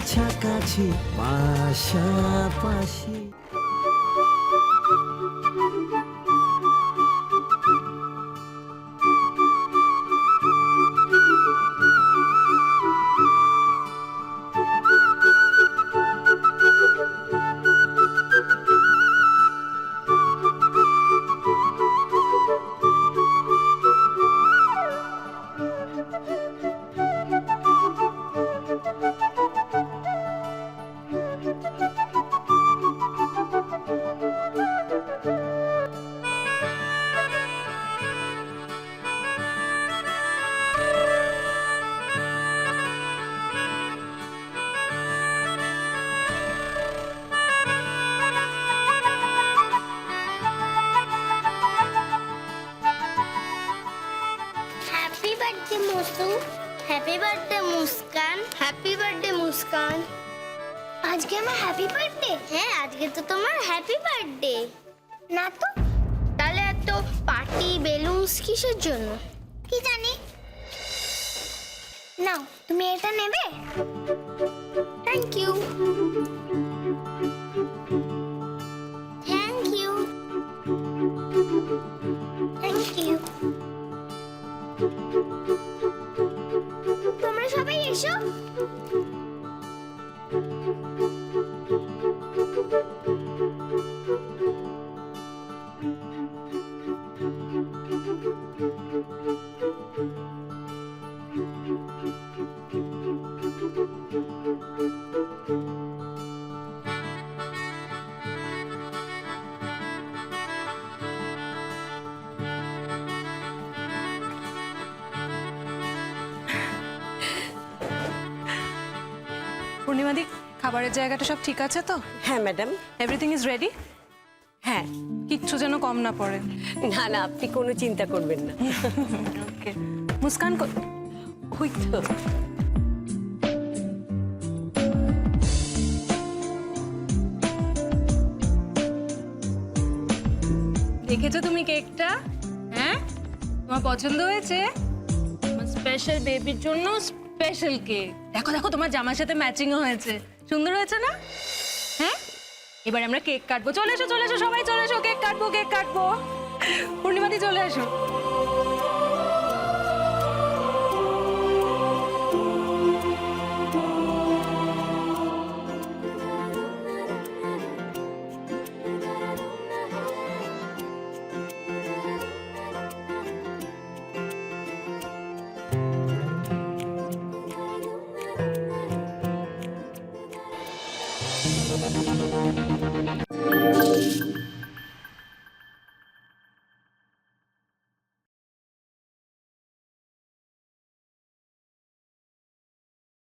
কাছাকাছি পাশাপাশি। Happy birthday Musu, happy birthday Muskan, happy birthday Muskan. আজকে আমার হ্যাপি বার্থডে? হ্যাঁ, আজকে তো তোমার হ্যাপি বার্থডে। না তো, তাহলে এত পার্টি বেলুনস কিসের জন্য? কি জানি। নাও, তুমি এটা নেবে? Thank you. Thank you. Thank you. তোমরা সবাই এসো। পূর্ণিমাদি, খাবারের জায়গাটা সব ঠিক আছে তো? হ্যাঁ ম্যাডাম। Everything is ready? হ্যাঁ। কিচ্ছু যেন কম না পড়ে। না না, আপনি কোনো চিন্তা করবেন না। ওকে। মুস্কান ওই তো। দেখেছো তুমি কেকটা? হ্যাঁ, তোমার পছন্দ হয়েছে? তোমার স্পেশাল বেবির জন্য স্পেশাল কেক। দেখো দেখো, তোমার জামার সাথে ম্যাচিংও হয়েছে। সুন্দর হয়েছে না? হ্যাঁ, এবার আমরা কেক কাটবো। চলে এসো চলে এসো, সবাই চলে এসো, কেক কাটবো কেক কাটবো। পূর্ণিমাদি চলে এসো।